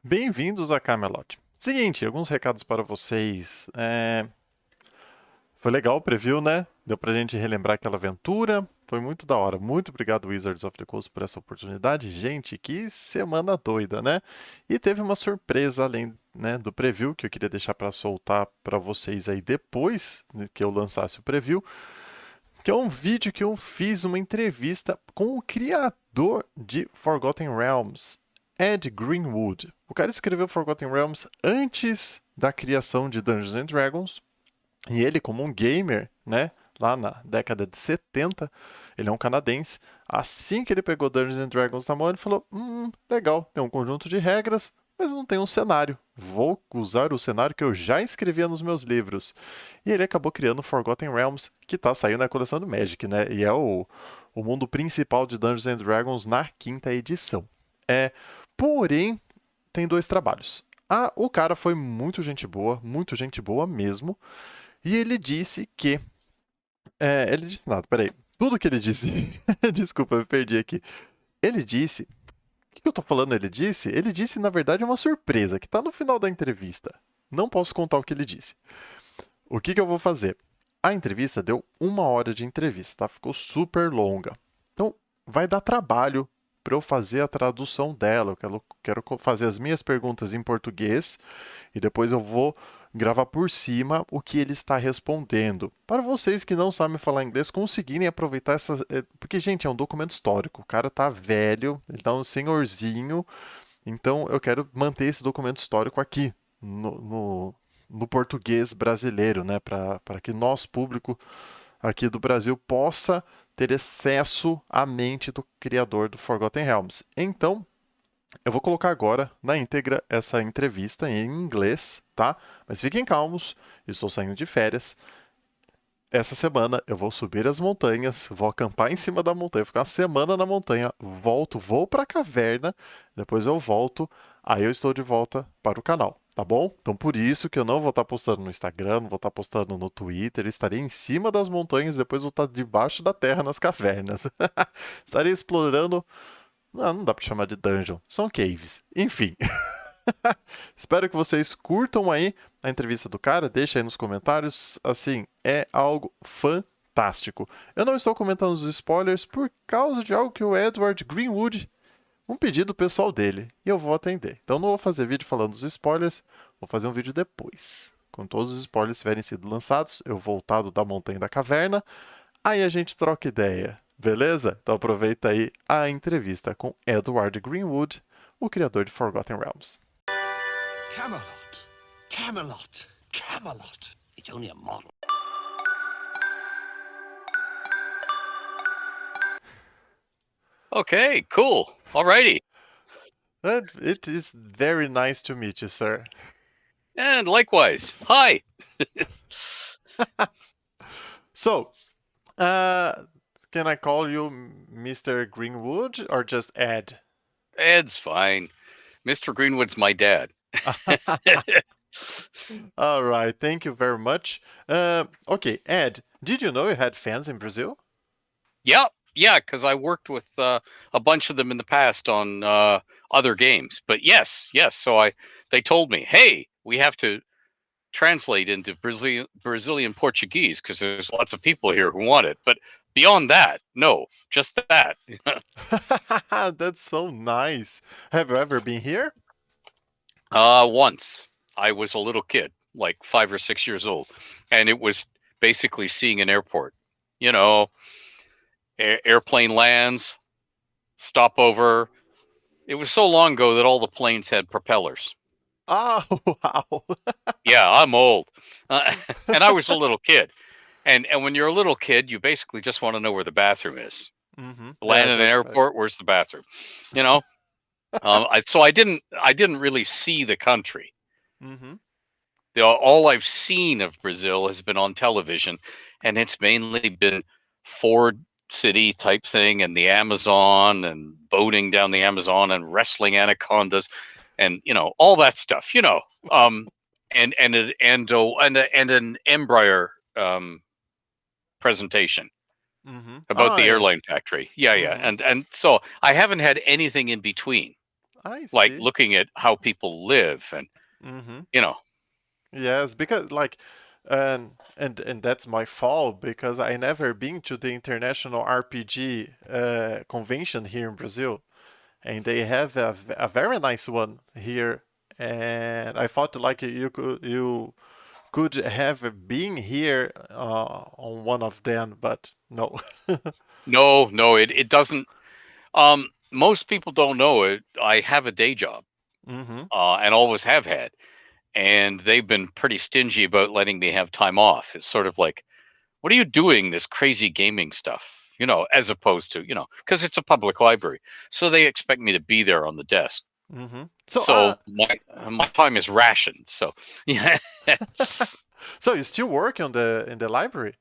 Bem-vindos a Camelot. Seguinte, alguns recados para vocês. Foi legal o preview, né? Deu pra gente relembrar aquela aventura. Foi muito da hora. Muito obrigado, Wizards of the Coast, por essa oportunidade. Gente, que semana doida, né? E teve uma surpresa além, né, do preview que eu queria deixar para soltar para vocês aí depois, né, que eu lançasse o preview, que é um vídeo que eu fiz uma entrevista com o criador de Forgotten Realms, Ed Greenwood. O cara escreveu Forgotten Realms antes da criação de Dungeons and Dragons, e ele, como um gamer, né, lá na década de 70, ele é um canadense. Assim que ele pegou Dungeons and Dragons na mão, ele falou: legal, tem um conjunto de regras, mas não tem um cenário. Vou usar o cenário que eu já escrevia nos meus livros. E ele acabou criando Forgotten Realms, que está saindo na coleção do Magic, né? E é o mundo principal de Dungeons and Dragons na quinta edição. Porém, tem dois trabalhos. O cara foi muito gente boa mesmo. E ele disse que. Ele disse nada, peraí. Tudo que ele disse. Desculpa, eu me perdi aqui. Ele disse. O que eu tô falando? Ele disse? Ele disse, na verdade, uma surpresa que tá no final da entrevista. Não posso contar o que ele disse. O que eu vou fazer? A entrevista deu 1 hora de entrevista, tá? Ficou super longa. Então, vai dar trabalho para eu fazer a tradução dela. Eu quero fazer as minhas perguntas em português e depois eu vou gravar por cima o que ele está respondendo. Para vocês que não sabem falar inglês, conseguirem aproveitar essa. Porque, gente, é um documento histórico. O cara tá velho, ele tá um senhorzinho. Então, eu quero manter esse documento histórico aqui, no português brasileiro, né? Para que nosso público aqui do Brasil possa ter acesso à mente do criador do Forgotten Realms. Então, eu vou colocar agora na íntegra essa entrevista em inglês, tá? Mas fiquem calmos, estou saindo de férias. Essa semana eu vou subir as montanhas, vou acampar em cima da montanha, ficar uma semana na montanha, volto, vou para a caverna, depois eu volto, aí eu estou de volta para o canal, tá bom? Então por isso que eu não vou estar postando no Instagram, não vou estar postando no Twitter, estarei em cima das montanhas, depois vou estar debaixo da terra nas cavernas. Estarei explorando. Não dá para chamar de dungeon, são caves. Enfim. Espero que vocês curtam aí a entrevista do cara, deixa aí nos comentários. Assim, é algo fantástico. Eu não estou comentando os spoilers por causa de algo que o Edward Greenwood, um pedido pessoal dele, e eu vou atender. Então não vou fazer vídeo falando dos spoilers, vou fazer um vídeo depois. Quando todos os spoilers tiverem sido lançados, eu voltado da montanha da caverna, aí a gente troca ideia, beleza? Então aproveita aí a entrevista com Edward Greenwood, o criador de Forgotten Realms. Camelot. Camelot. Camelot. It's only a model. Okay, cool. Alrighty. It is very nice to meet you, sir. And likewise. Hi. So, can I call you Mr. Greenwood or just Ed? Ed's fine. Mr. Greenwood's my dad. All right, thank you very much. Okay, Ed, did you know you had fans in Brazil? Yeah, because I worked with a bunch of them in the past on other games. But yes. So they told me, hey, we have to translate into Brazilian Portuguese because there's lots of people here who want it. But beyond that, no, just that. That's so nice. Have you ever been here? Once I was a little kid, like 5 or 6 years old, and it was basically seeing an airport. You know, airplane lands, stopover. It was so long ago that all the planes had propellers. Oh, wow. Yeah, I'm old, and I was a little kid. And when you're a little kid, you basically just want to know where the bathroom is. Yeah, Land in an that's right. airport, where's the bathroom? You know. So I didn't really see the country. hmm All I've seen of Brazil has been on television, and it's mainly been Ford City type thing, and the Amazon, and boating down the Amazon, and wrestling anacondas, and all that stuff. And an Embraer presentation about Oh, the yeah. airline factory. Yeah, hmm and so I haven't had anything in between. I like see. looking at how people live and, Mm-hmm. you know, Yes, because like, and that's my fault because I never been to the International RPG convention here in Brazil, and they have a very nice one here, and I thought like you could have been here on one of them, but no. no, it doesn't. Most people don't know it. I have a day job, Mm-hmm. and always have had, and they've been pretty stingy about letting me have time off. It's sort of like, what are you doing this crazy gaming stuff, as opposed to, because it's a public library, so they expect me to be there on the desk. Mm-hmm. So So my time is rationed. So yeah. so you still work on the in the library?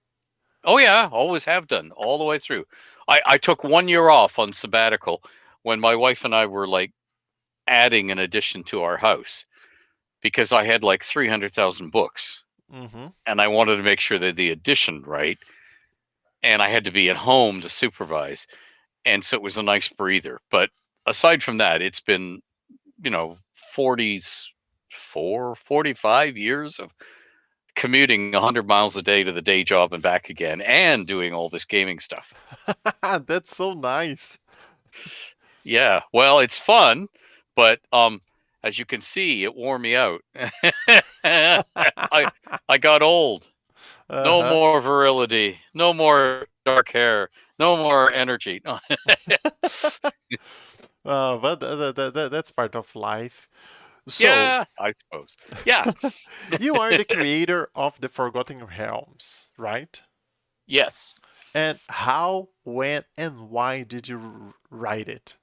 Oh yeah, always have done all the way through. I took 1 year off on sabbatical when my wife and I were like adding an addition to our house because I had like 300,000 books Mm-hmm. and I wanted to make sure that the addition right, and I had to be at home to supervise, and so it was a nice breather. But aside from that, it's been, 45 years of commuting 100 miles a day to the day job and back again and doing all this gaming stuff. That's so nice. Yeah, well, it's fun, but as you can see, it wore me out. I got old. No Uh-huh. more virility, no more dark hair, no more energy. But that's part of life. So, Yeah, I suppose. Yeah. you are the creator of the Forgotten Realms, right? Yes. And how, when, and why did you write it?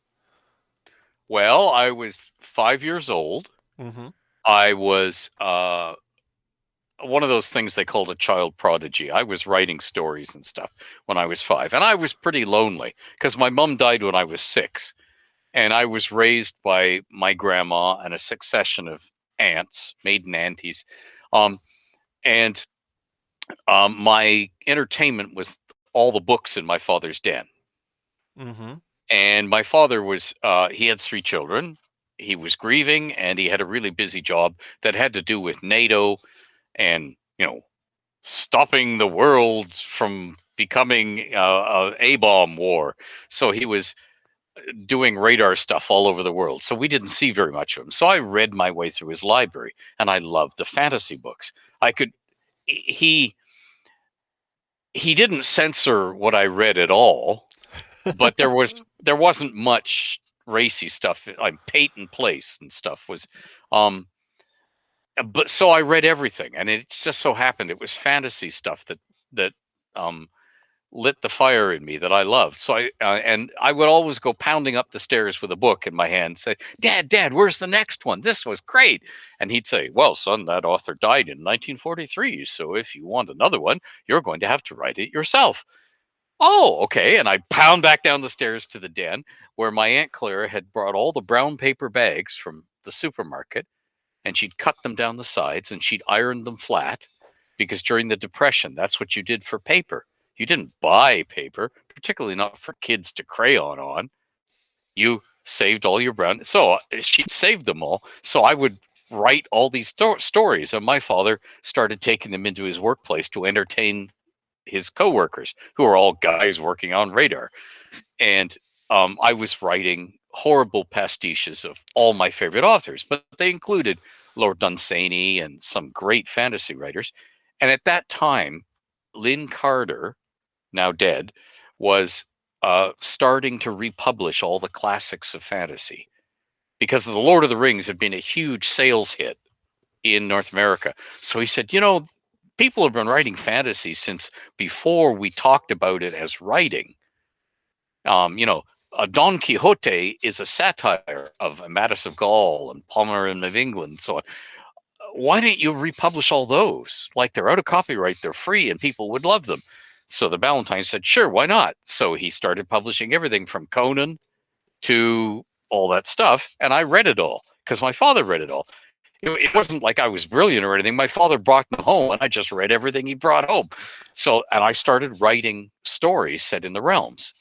Well, I was 5 years old. Mm-hmm. I was one of those things they called a child prodigy. I was writing stories and stuff when I was 5, and I was pretty lonely because my mom died when I was 6, and I was raised by my grandma and a succession of aunts, maiden aunties, um, and my entertainment was all the books in my father's den. Mm-hmm. And my father was he had 3 children. He was grieving, and he had a really busy job that had to do with NATO and, stopping the world from becoming a A-bomb war. So he was doing radar stuff all over the world. So we didn't see very much of him. So I read my way through his library, and I loved the fantasy books. I could he he didn't censor what I read at all, but there wasn't much racy stuff. Like Peyton Place and stuff was, um, but so I read everything, and it just so happened it was fantasy stuff that um, lit the fire in me that I loved. So I would always go pounding up the stairs with a book in my hand, say, Dad, where's the next one? This was great." And he'd say, "Well, son, that author died in 1943, so if you want another one, you're going to have to write it yourself." "Oh, okay." And I pound back down the stairs to the den where my Aunt Clara had brought all the brown paper bags from the supermarket, and she'd cut them down the sides and she'd ironed them flat because during the Depression, that's what you did for paper. You didn't buy paper, particularly not for kids to crayon on. You saved all your brown. So she'd saved them all. So I would write all these stories, and my father started taking them into his workplace to entertain his coworkers, who are all guys working on radar. And I was writing horrible pastiches of all my favorite authors, but they included Lord Dunsany and some great fantasy writers. And at that time, Lynn Carter, now dead, was starting to republish all the classics of fantasy because The Lord of the Rings had been a huge sales hit in North America. So he said, people have been writing fantasy since before we talked about it as writing. Um, you know, Don Quixote is a satire of Amadis of Gaul and Palmerin of England and so on. Why don't you republish all those? Like, they're out of copyright, they're free, and people would love them. So the Ballantine said, sure, why not? So he started publishing everything from Conan to all that stuff, and I read it all because my father read it all. It wasn't like I was brilliant or anything. My father brought them home, and I just read everything he brought home. So, and I started writing stories set in the realms.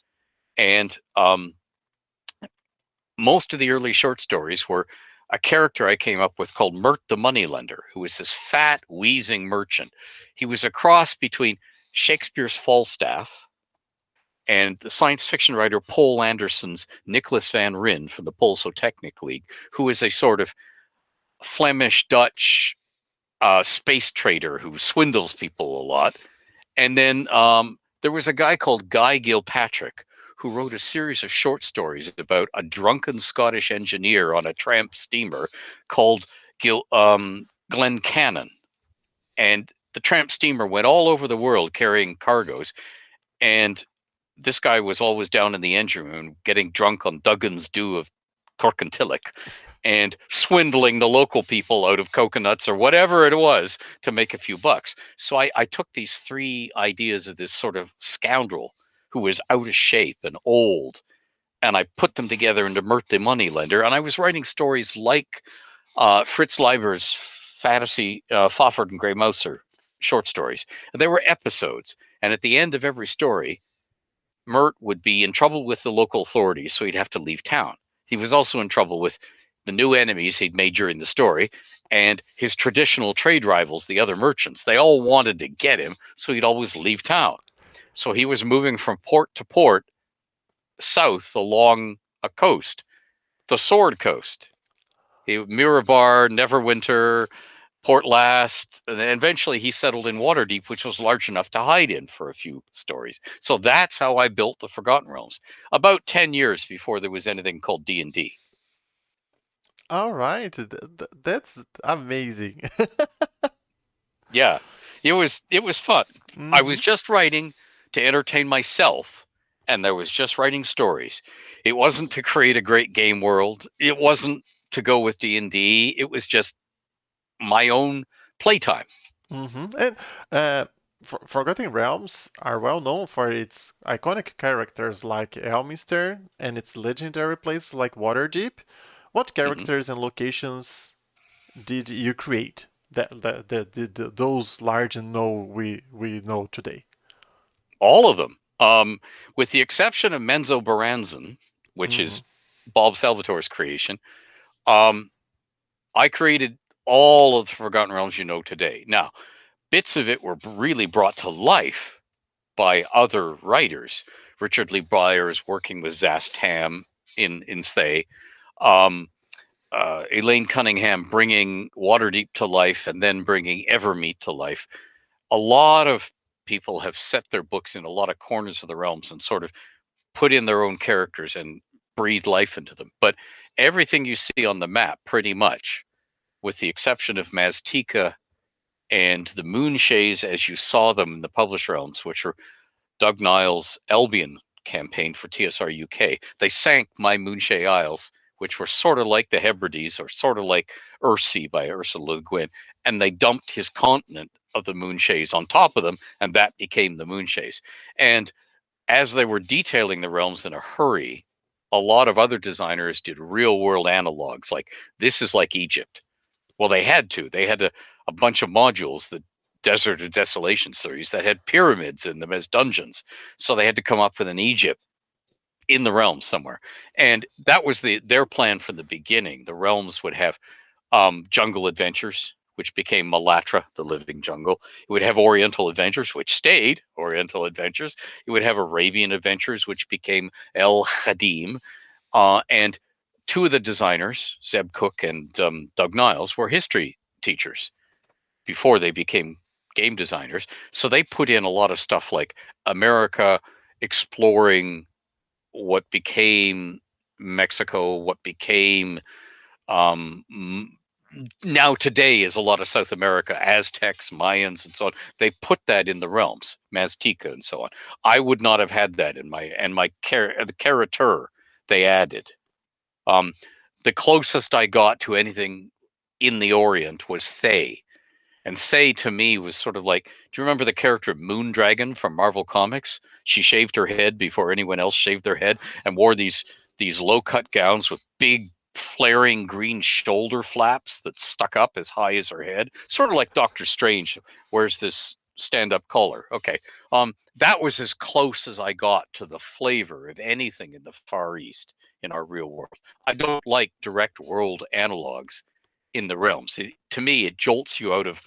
And most of the early short stories were a character I came up with called Mert the Moneylender, who was this fat, wheezing merchant. He was a cross between Shakespeare's Falstaff and the science fiction writer Poul Anderson's Nicholas van Ryn from the Pulsotechnic League, who is a sort of Flemish Dutch space trader who swindles people a lot. And then there was a guy called Guy Gilpatrick who wrote a series of short stories about a drunken Scottish engineer on a tramp steamer called Glencannon. And the tramp steamer went all over the world carrying cargoes. And this guy was always down in the engine room getting drunk on Duggan's Dew of Corkantilic and swindling the local people out of coconuts or whatever it was to make a few bucks. So I took these three ideas of this sort of scoundrel who was out of shape and old, and I put them together into Mert the Moneylender. And I was writing stories like Fritz Leiber's fantasy Fafhrd and Grey Mouser short stories. And they were episodes. And at the end of every story, Mert would be in trouble with the local authorities, so he'd have to leave town. He was also in trouble with the new enemies he'd made during the story, and his traditional trade rivals, the other merchants. They all wanted to get him, so he'd always leave town. So he was moving from port to port south along a coast, the Sword Coast. Mirabar, Neverwinter, Port Last, and then eventually he settled in Waterdeep, which was large enough to hide in for a few stories. So that's how I built the Forgotten Realms, about 10 years before there was anything called D&D. All right, that's amazing. Yeah, it was fun. I was Mhm. just writing to entertain myself, and there was just writing stories. It wasn't to create a great game world. It wasn't to go with D&D. It was just my own playtime. And Forgotten Realms are well known for its iconic characters like Elminster and its legendary places like Waterdeep. What Mhm. characters and locations did you create those large and know we know today? All of them, with the exception of Menzo Baranzan, which Hmm. is Bob Salvatore's creation. Um, I created all of the Forgotten Realms you know today. Now, bits of it were really brought to life by other writers. Richard Lee Byers working with Zast Tam in Thay. Um, Elaine Cunningham bringing Waterdeep to life and then bringing Evermeet to life. A lot of people have set their books in a lot of corners of the realms and sort of put in their own characters and breathe life into them. But everything you see on the map, pretty much, with the exception of Maztica and the Moonshays as you saw them in the published realms, which are Doug Niles' Albion campaign for TSR UK, they sank my Moonshay Isles, which were sort of like the Hebrides or sort of like Earthsea by Ursula Le Guin, and they dumped his continent of the Moonshays on top of them, and that became the Moonshays. And as they were detailing the realms in a hurry, a lot of other designers did real world analogs like this is like Egypt. Well, they had to. They had a bunch of modules, the Desert of Desolation series, that had pyramids in them as dungeons. So they had to come up with an Egypt in the realms somewhere. And that was their plan from the beginning. The realms would have jungle adventures, which became Malatra, the living jungle. It would have Oriental adventures, which stayed Oriental adventures. It would have Arabian adventures, which became El Khadim. And two of the designers, Zeb Cook and Doug Niles, were history teachers before they became game designers. So they put in a lot of stuff like America exploring what became Mexico, what became um, now today is a lot of South America, Aztecs, Mayans, and so on. They put that in the realms, Maztica and so on. I would not have had that in the character they added. Um, the closest I got to anything in the Orient was Thay. And Thay to me was sort of like, do you remember the character Moondragon from Marvel Comics? She shaved her head before anyone else shaved their head and wore these low cut gowns with big flaring green shoulder flaps that stuck up as high as her head, sort of like Doctor Strange wears this stand-up color. Okay. That was as close as I got to the flavor of anything in the Far East in our real world. I don't like direct world analogs in the realms. To me, it jolts you out of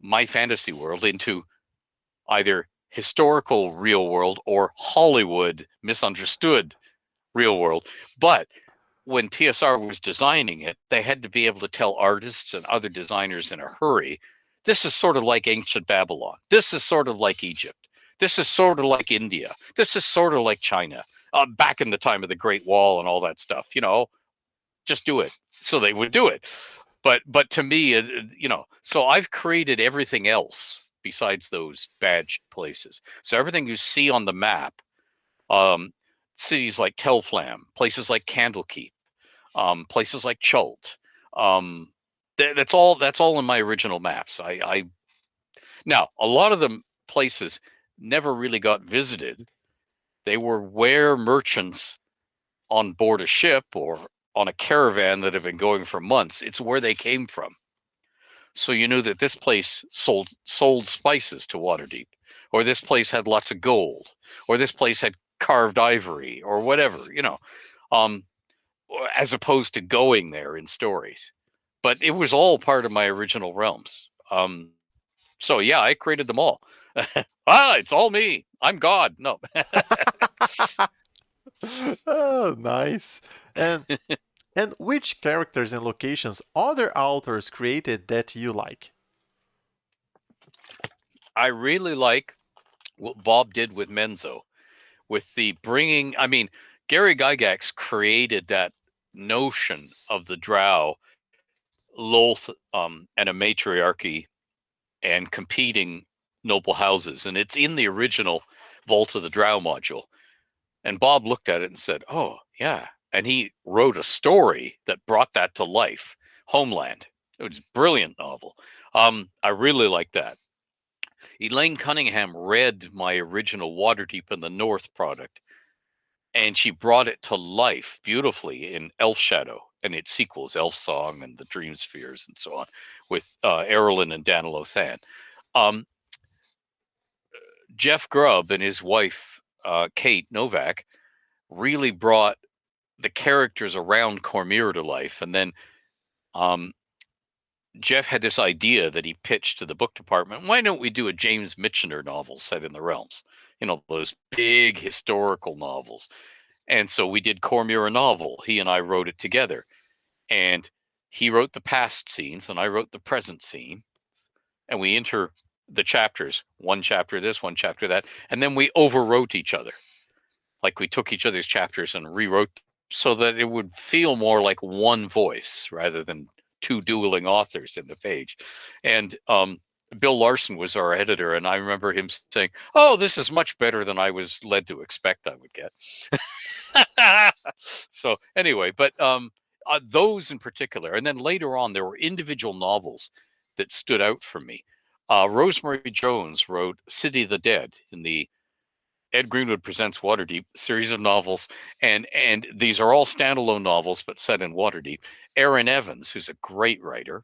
my fantasy world into either historical real world or Hollywood misunderstood real world. But when TSR was designing it, they had to be able to tell artists and other designers in a hurry, this is sort of like ancient Babylon. This is sort of like Egypt. This is sort of like India. This is sort of like China. Back in the time of the Great Wall and all that stuff, just do it. So they would do it. But to me, so I've created everything else besides those badged places. So everything you see on the map, cities like Telflam, places like Candlekeep, places like Chult. That's all in my original maps. Now a lot of the places never really got visited. They were where merchants on board a ship or on a caravan that had been going for months. It's where they came from. So you knew that this place sold spices to Waterdeep, or this place had lots of gold, or this place had carved ivory, or whatever, as opposed to going there in stories. But it was all part of my original realms. So yeah, I created them all. It's all me. I'm God. No. Oh, nice. And which characters and locations other authors created that you like? I really like what Bob did with Menzo, with the bringing. I mean, Gary Gygax created that notion of the Drow, Lolth, and a matriarchy and competing noble houses, and it's in the original Vault of the Drow module. And Bob looked at it and said, "Oh, yeah." And he wrote a story that brought that to life. Homeland. It was a brilliant novel. I really like that. Elaine Cunningham read my original Waterdeep in the North product, and she brought it to life beautifully in Elf Shadow and its sequels, Elf Song and the Dream Spheres and so on, with Erlin and Dan Lothan. Jeff Grubb and his wife, Kate Novak, really brought the characters around Cormyr to life. And then Jeff had this idea that he pitched to the book department. Why don't we do a James Michener novel set in the realms? Those big historical novels. And so we did Cormyr a novel. He and I wrote it together. And he wrote the past scenes and I wrote the present scene. And we enter the chapters, one chapter this, one chapter that. And then we overwrote each other. Like we took each other's chapters and rewrote so that it would feel more like one voice rather than two dueling authors in the page. And Bill Larson was our editor, and I remember him saying, "Oh, this is much better than I was led to expect I would get." So anyway, but those in particular, and then later on, there were individual novels that stood out for me. Rosemary Jones wrote City of the Dead in the Ed Greenwood Presents Waterdeep series of novels, and these are all standalone novels but set in Waterdeep. Erin Evans, who's a great writer,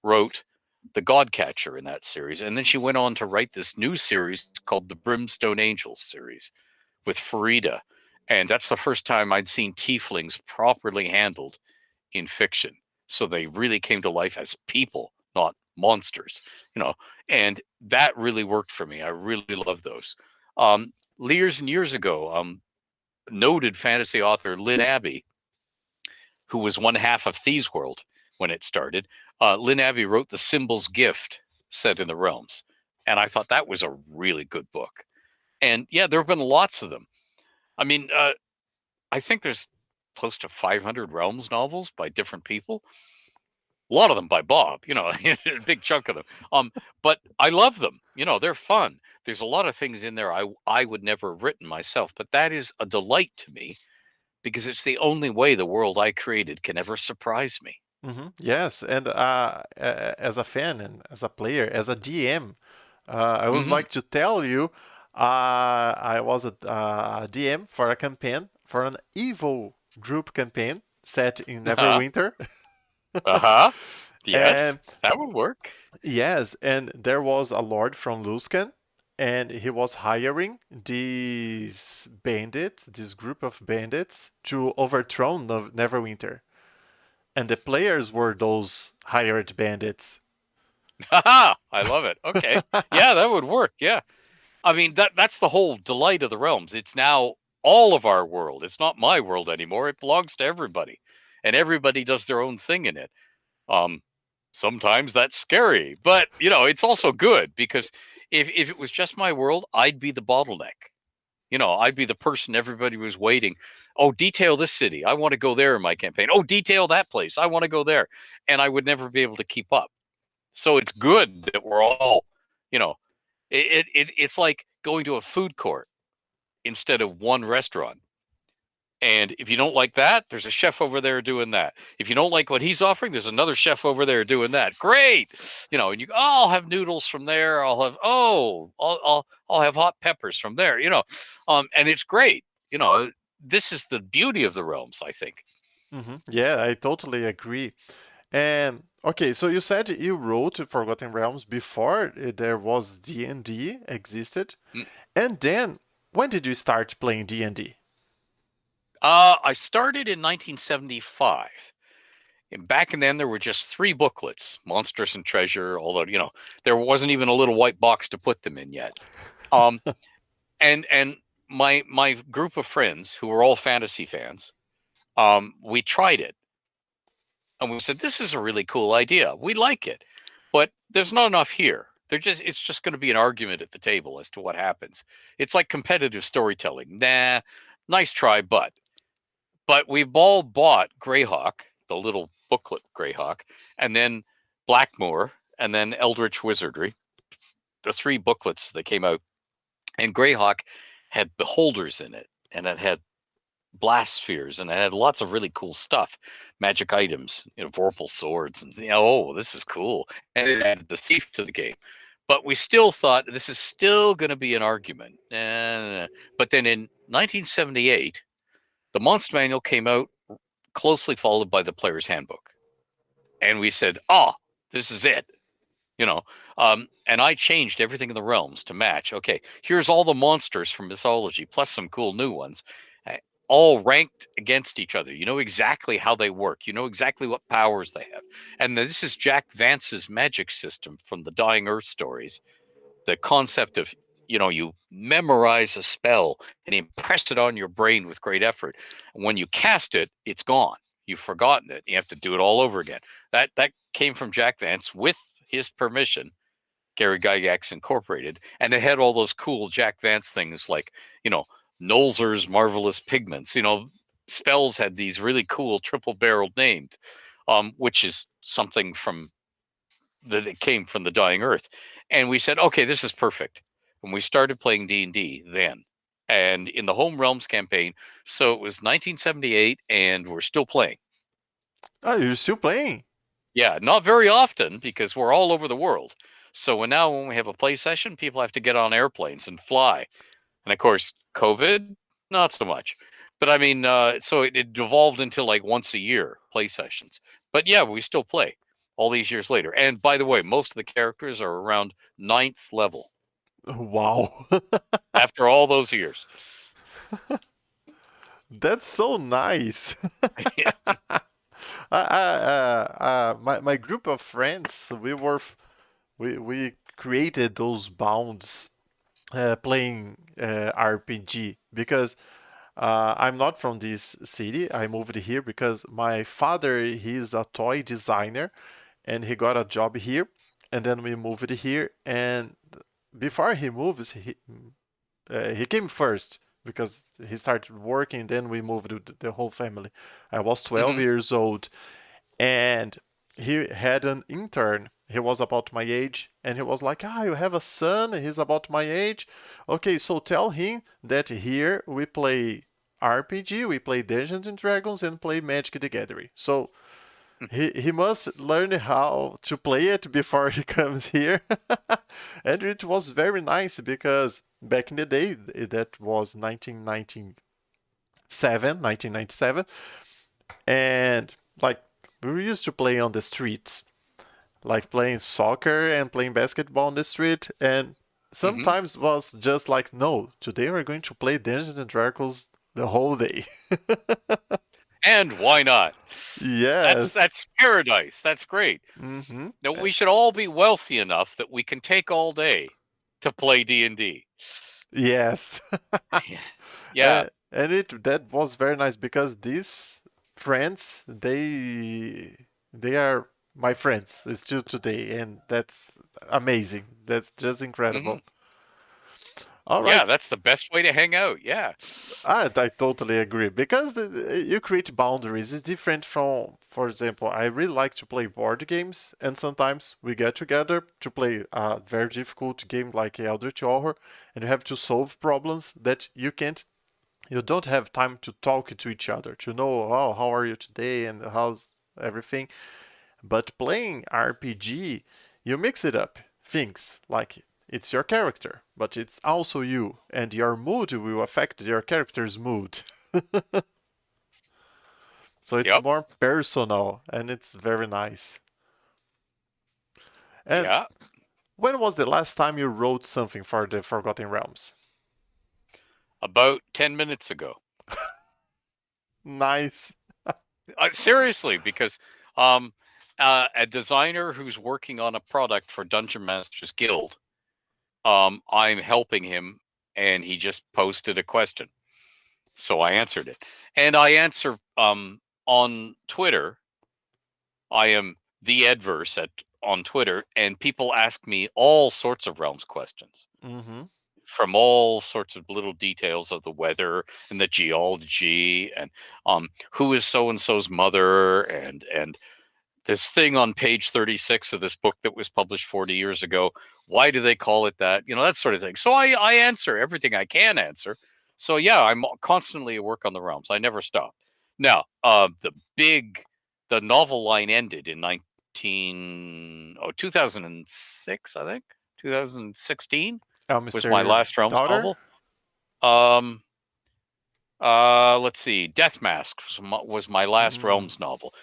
wrote The Godcatcher in that series, and then she went on to write this new series called the Brimstone Angels series with Farida, and that's the first time I'd seen tieflings properly handled in fiction. So they really came to life as people, not monsters, and that really worked for me. I really love those. Years and years ago, noted fantasy author Lynn Abbey, who was one half of Thieves World when it started, Lynn Abbey wrote The Symbol's Gift set in the realms. And I thought that was a really good book. And yeah, there have been lots of them. I mean, I think there's close to 500 realms novels by different people. A lot of them by Bob, a big chunk of them. But I love them. They're fun. There's a lot of things in there I would never have written myself, but that is a delight to me because it's the only way the world I created can ever surprise me. Yes, and as a fan and as a player, as a DM, I would like to tell you, I was a DM for a campaign, for an evil group campaign set in Uh-huh. Neverwinter. Uh-huh. Yes, And that would work. yes, and there was a lord from Luskan, and he was hiring these bandits, this group of bandits, to overthrow Neverwinter. And the players were those hired bandits. Haha, I love it. Okay. Yeah, that would work. Yeah. I mean, that's the whole delight of the realms. It's now all of our world. It's not my world anymore. It belongs to everybody. And everybody does their own thing in it. Um Sometimes that's scary, but it's also good because if it was just my world, I'd be the bottleneck. I'd be the person everybody was waiting. Oh, detail this city. I want to go there in my campaign. Oh, detail that place. I want to go there. And I would never be able to keep up. So it's good that we're all, you know, it's like going to a food court instead of one restaurant. And if you don't like that, there's a chef over there doing that. If you don't like what he's offering, there's another chef over there doing that. Great, and you, I'll have noodles from there. I'll have hot peppers from there. And it's great. This is the beauty of the realms, I think. Yeah, I totally agree. And okay, so you said you wrote Forgotten Realms before there was D&D existed, Mm. and then when did you start playing D&D? I started in 1975. And back then, there were just 3 booklets, Monsters and Treasure, although, there wasn't even a little white box to put them in yet. Um, and my group of friends, who were all fantasy fans, we tried it. And we said, this is a really cool idea. We like it. But there's not enough here. It's just going to be an argument at the table as to what happens. It's like competitive storytelling. Nah, nice try, but we've all bought Greyhawk, the little booklet Greyhawk, and then Blackmoor, and then Eldritch Wizardry, the 3 booklets that came out. And Greyhawk had beholders in it, and it had blast spheres, and it had lots of really cool stuff, magic items, Vorpal swords, and oh, this is cool. And it added the thief to the game. But we still thought this is still going to be an argument. But then in 1978, the Monster Manual came out, closely followed by the Player's Handbook. And we said, this is it. And I changed everything in the realms to match. Okay, here's all the monsters from mythology, plus some cool new ones, all ranked against each other. You know exactly how they work. You know exactly what powers they have. And this is Jack Vance's magic system from the Dying Earth stories. The concept of, you memorize a spell and impress it on your brain with great effort. And when you cast it, it's gone. You've forgotten it. You have to do it all over again. That came from Jack Vance with his permission, Gary Gygax Incorporated, and it had all those cool Jack Vance things like, Nolzur's Marvelous Pigments. Spells had these really cool triple-barreled names, which is something that it came from the Dying Earth. And we said, okay, this is perfect. And we started playing D&D then. And in the Home Realms campaign, so it was 1978, and we're still playing. Oh, you're still playing? Yeah, not very often because we're all over the world. So when we have a play session, people have to get on airplanes and fly. And of course, COVID, not so much. But I mean, so it devolved into like once a year play sessions. But yeah, we still play all these years later. And by the way, most of the characters are around 9th level Wow. after all those years. That's so nice. Yeah. My group of friends, we created those bounds playing RPG because I'm not from this city. I moved here because my father, he's a toy designer and he got a job here, and then we moved here. And before he moves, he came first because he started working. Then we moved the whole family. I was 12 Mhm. years old, and he had an intern. He was about my age, and he was like, you have a son, he's about my age. Okay, so tell him that here we play RPG, we play Dungeons and Dragons, and play Magic the Gathering. So he must learn how to play it before he comes here. And it was very nice because back in the day, that was 1997, and like we used to play on the streets. like playing soccer and playing basketball on the street, and Hmm. sometimes was just like, no, today we're going to play Dungeons and Dragons the whole day. And why not? That's Yes. that's paradise. That's great. Mm-hmm. Now we should all be wealthy enough that we can take all day to play D&D. Yes. Yeah. And it that was very nice because these friends they are my friends still today, and that's amazing. That's just Hmm. incredible. All right. Yeah, that's the best way to hang out. Yeah. I totally agree because you create boundaries. It's different from, for example, I really like to play board games, and sometimes we get together to play a very difficult game like Eldritch Horror, and you have to solve problems that you don't have time to talk to each other to know, oh, how are you today and how's everything. But playing RPG, you mix it up. Things like it's your character, but it's also you, and your mood will affect your character's mood. So it's Yep. more personal, and it's very nice. And Yeah. when was the last time you wrote something for the Forgotten Realms? About 10 minutes ago. Nice. Seriously, because um, a designer who's working on a product for Dungeon Masters Guild, I'm helping him, and he just posted a question, so I answered it. And I answer on Twitter. I am the Adverse at on Twitter, and people ask me all sorts of realms questions Mm-hmm. from all sorts of little details of the weather and the geology and who is so and so's mother and this thing on page 36 of this book that was published 40 years ago, why do they call it that, that sort of thing. So I answer everything I can answer. So yeah, I'm constantly at work on the realms. I never stop. Now the novel line ended in 2006, I think 2016 was my Mr. last realms Daughter? novel. um let's see. Death Mask was my last Mm. Realms novel.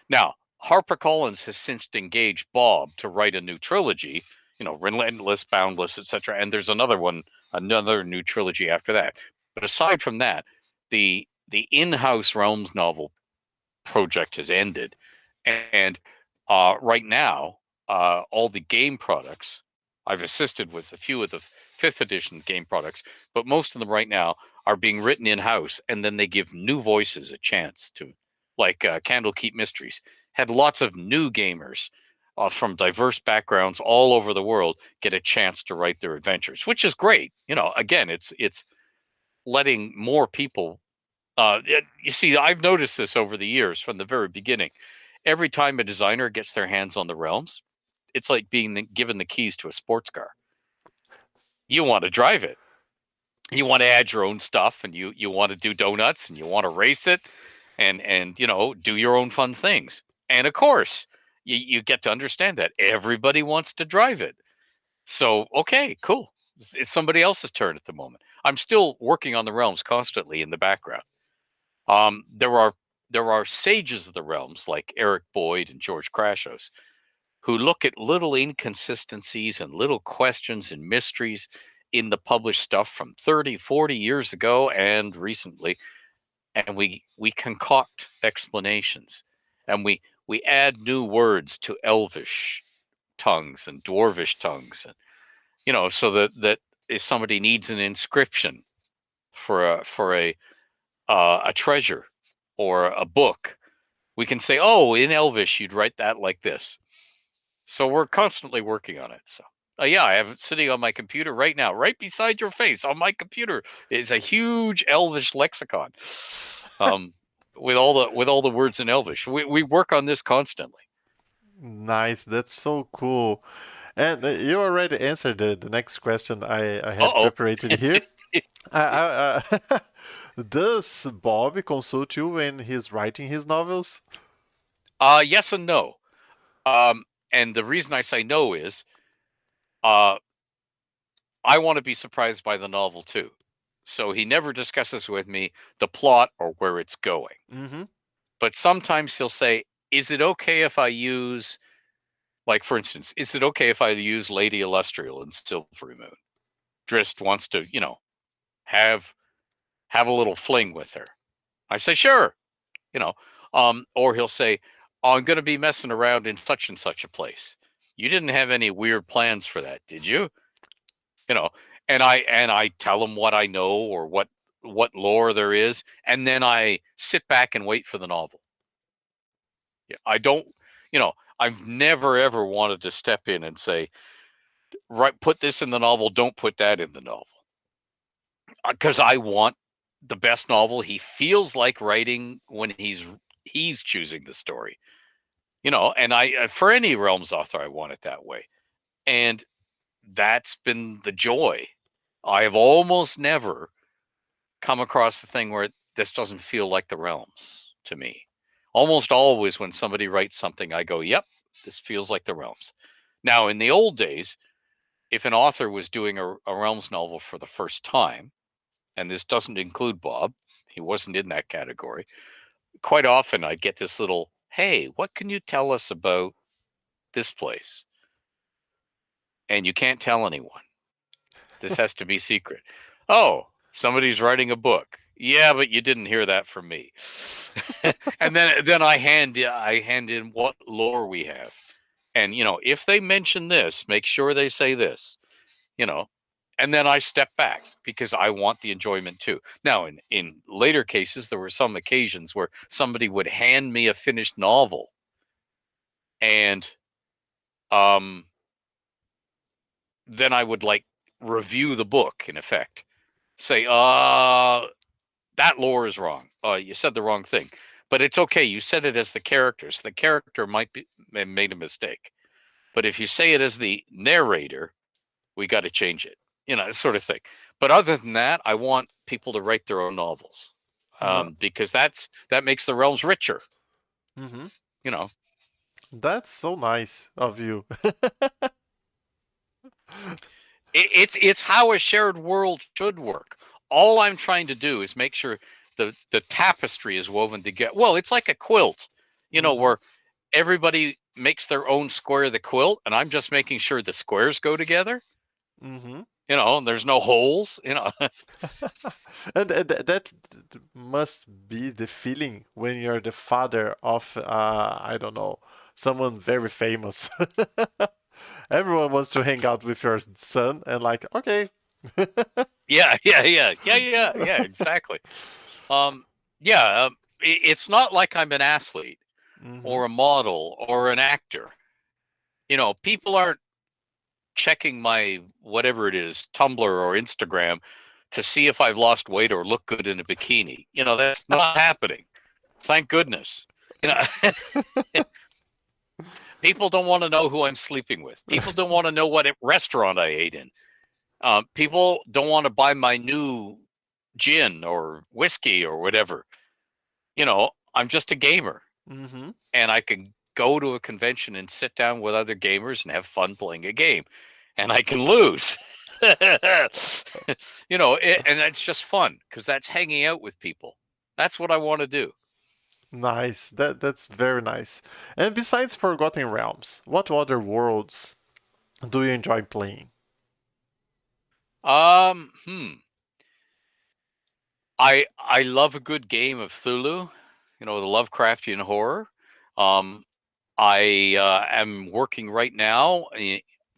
Now HarperCollins has since engaged Bob to write a new trilogy. Relentless, Boundless, etc. And there's another new trilogy after that. But aside from that, the in-house Realms novel project has ended, and right now, all the game products I've assisted with a few of the fifth edition game products, but most of them right now are being written in house, and then they give new voices a chance to, like Candlekeep Mysteries, had lots of new gamers from diverse backgrounds all over the world get a chance to write their adventures, which is great. Again, it's letting more people. You see, I've noticed this over the years from the very beginning. Every time a designer gets their hands on the realms, it's like being given the keys to a sports car. You want to drive it. You want to add your own stuff, and you want to do donuts, and you want to race it, and do your own fun things. And of course, you get to understand that everybody wants to drive it. So okay, cool. It's somebody else's turn at the moment. I'm still working on the realms constantly in the background. There are sages of the realms like Eric Boyd and George Crashos who look at little inconsistencies and little questions and mysteries in the published stuff from 30, 40 years ago and recently, and we concoct explanations, and we add new words to elvish tongues and dwarvish tongues, and so that if somebody needs an inscription for a treasure or a book, we can say, oh, in Elvish, you'd write that like this. So we're constantly working on it. So, yeah, I have it sitting on my computer right now, right beside your face on my computer is a huge Elvish lexicon, um, with all the words in Elvish. We work on this constantly. Nice. That's so cool. And you already answered the next question I Uh had oh. prepared here. Does Bob consult you when he's writing his novels? Yes and no. Um, and the reason I say no is, uh, I want to be surprised by the novel too. So he never discusses with me the plot or where it's going. Mm-hmm. But sometimes he'll say, "Is it okay if I use Like, for instance, is it okay if I use Lady Illustrial in Silvery Moon? Drizzt wants to, have a little fling with her. I say, sure, you know. Or he'll say, oh, I'm going to be messing around in such and such a place. You didn't have any weird plans for that, did you? You know, and I tell him what I know or what lore there is, and then I sit back and wait for the novel. Yeah, I don't, I've never ever wanted to step in and say, right, put this in the novel, don't put that in the novel, because I want the best novel he feels like writing when he's choosing the story. And I for any Realms author, I want it that way, and that's been the joy. I have almost never come across the thing where this doesn't feel like the Realms to me. Almost always when somebody writes something, I go, yep, this feels like the Realms. Now, in the old days, if an author was doing a Realms novel for the first time, and this doesn't include Bob, he wasn't in that category, quite often I'd get this little, hey, what can you tell us about this place? And you can't tell anyone. This has to be secret. Oh, somebody's writing a book. Yeah, but you didn't hear that from me. And then I hand in what lore we have. And if they mention this, make sure they say this. And then I step back because I want the enjoyment too. Now, in later cases, there were some occasions where somebody would hand me a finished novel, and then I would review the book in effect, say, that lore is wrong. You said the wrong thing, but it's okay. You said it as the character, so the character might be made a mistake. But if you say it as the narrator, we got to change it. This sort of thing. But other than that, I want people to write their own novels, No. because that makes the realms richer. Hmm. You know, That's so nice of you. it's how a shared world should work. All I'm trying to do is make sure the tapestry is woven together. Well, it's like a quilt, Hmm. where everybody makes their own square of the quilt, and I'm just making sure the squares go together. Hmm. There's no holes. And that must be the feeling when you're the father of, I don't know, someone very famous. Everyone wants to hang out with your son and like, okay. Yeah, exactly. Um, yeah, it's not like I'm an athlete Hmm. or a model or an actor. People aren't checking my whatever it is, Tumblr or Instagram, to see if I've lost weight or look good in a bikini. That's not happening. Thank goodness. You know, People don't want to know who I'm sleeping with. People don't want to know what restaurant I ate in. People don't want to buy my new gin or whiskey or whatever. I'm just a gamer, Hmm. and I can go to a convention and sit down with other gamers and have fun playing a game, and I can lose. And it's just fun because that's hanging out with people. That's what I want to do. Nice. That's very nice. And besides Forgotten Realms, what other worlds do you enjoy playing? Um, hmm. I love a good game of Cthulhu, the Lovecraftian horror. Um, I am working right now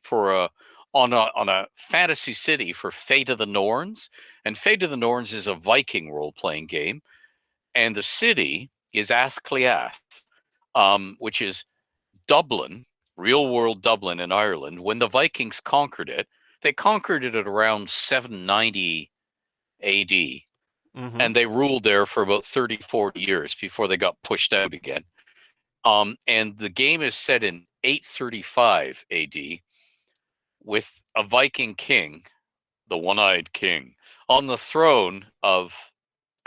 for a fantasy city for Fate of the Norns, and Fate of the Norns is a Viking role playing game, and the city is Athcliath, which is Dublin, real world Dublin in Ireland. When the Vikings conquered it, they conquered it at around 790 AD, Hmm. and they ruled there for about 30, 40 years before they got pushed out again. And the game is set in 835 AD with a Viking king, the one-eyed king, on the throne of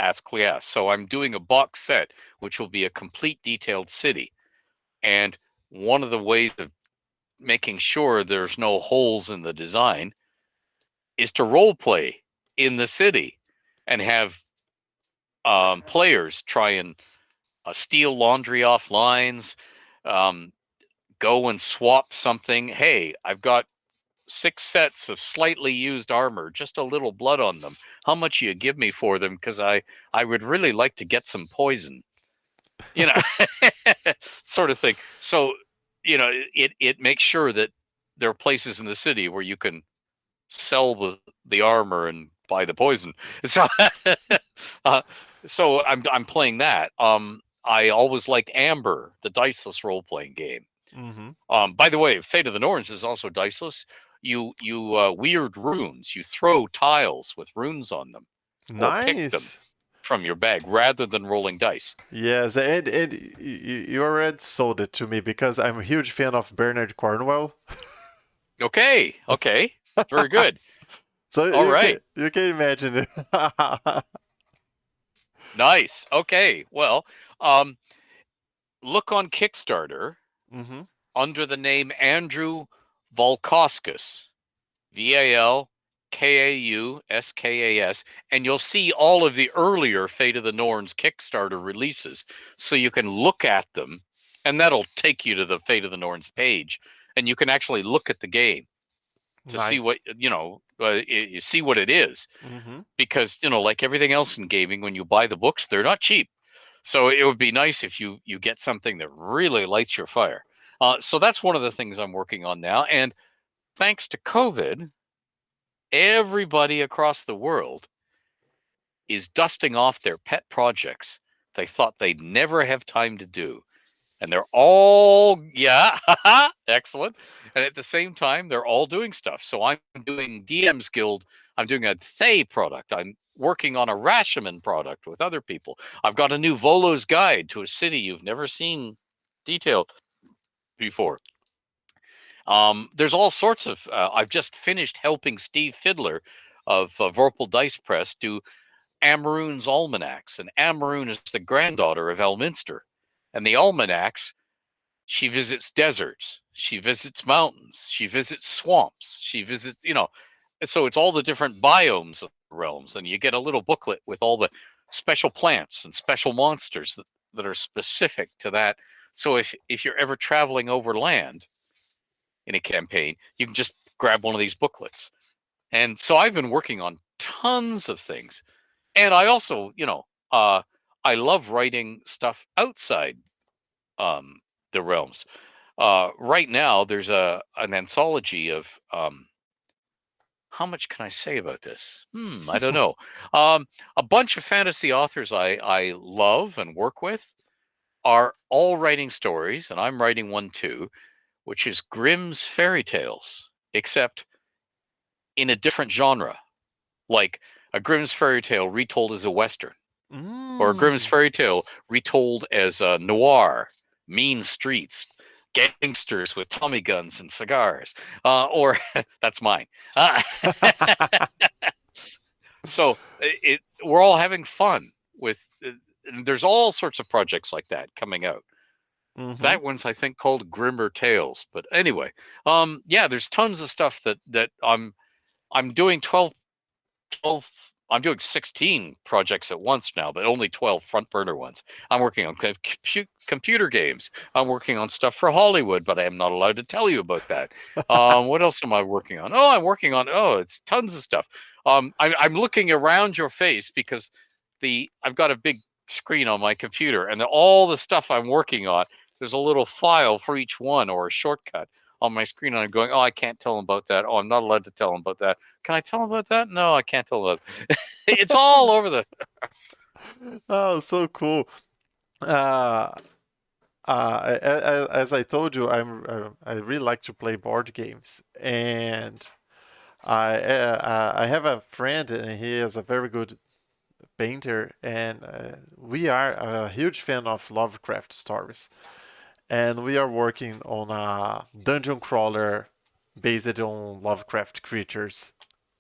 Athcliath. So I'm doing a box set, which will be a complete detailed city. And one of the ways of making sure there's no holes in the design is to role play in the city and have players try and steal laundry off lines, um, go and swap something. Hey, I've got 6 sets of slightly used armor, just a little blood on them. How much you give me for them? Because I would really like to get some poison, you know, sort of thing. So, it makes sure that there are places in the city where you can sell the armor and buy the poison. So, uh, so I'm playing that. I always liked Amber, the diceless role playing game. By the way, Fate of the Norns is also diceless. You weird runes. You throw tiles with runes on them, or pick them Nice. from your bag rather than rolling dice. Yes, and you already sold it to me because I'm a huge fan of Bernard Cornwell. Okay, very good. So All right, you can imagine it. nice. Okay, well, um, look on Kickstarter hmm under the name Andrew Valkauskas, Valkauskas, and you'll see all of the earlier Fate of the Norns Kickstarter releases, so you can look at them, and that'll take you to the Fate of the Norns page, and you can actually look at the game to see Nice. what you see what it is, hmm because like everything else in gaming, when you buy the books, they're not cheap. So it would be nice if you get something that really lights your fire. So that's one of the things I'm working on now, and thanks to COVID, everybody across the world is dusting off their pet projects they thought they'd never have time to do. And they're all, yeah, excellent. And at the same time, they're all doing stuff. So I'm doing DM's Guild. I'm doing a Thay product. I'm working on a Rashomon product with other people. I've got a new Volo's Guide to a city you've never seen detailed before. There's all sorts of. I've just finished helping Steve Fiddler of Vorpal Dice Press do Amaroon's Almanacs, and Amaroon is the granddaughter of Elminster, and the Almanacs. She visits deserts, she visits mountains, she visits swamps, she visits, and so it's all the different biomes of the realms, and you get a little booklet with all the special plants and special monsters that are specific to that. So if you're ever traveling over land in a campaign, you can just grab one of these booklets. And so I've been working on tons of things. And I also, I love writing stuff outside the realms. Right now, there's an anthology of how much can I say about this? I don't know. A bunch of fantasy authors I love and work with are all writing stories, and I'm writing one too, which is Grimm's fairy tales, except in a different genre, like a Grimm's fairy tale retold as a Western, or a Grimm's Mm. fairy tale retold as a noir, mean streets, gangsters with Tommy guns and cigars, or that's mine. Uh, so we're all having fun with. There's all sorts of projects like that coming out. hmm That one's I think called Grimmer Tales. But anyway, yeah, there's tons of stuff that I'm doing 12. I'm doing 16 projects at once now, but only 12 front burner ones. I'm working on computer games. I'm working on stuff for Hollywood, but I am not allowed to tell you about that. What else am I working on? Oh, I'm working on, it's tons of stuff. I'm looking around your face because I've got a big screen on my computer, and all the stuff I'm working on, there's a little file for each one, or a shortcut on my screen, and I'm going, oh, I can't tell them about that. Oh, I'm not allowed to tell them about that. Can I tell them about that? No, I can't tell them about. It's all over the. Oh, so cool. Uh, as I told you, I really like to play board games, and I have a friend, and he is a very good painter, and we are a huge fan of Lovecraft stories, and we are working on a dungeon crawler based on Lovecraft creatures.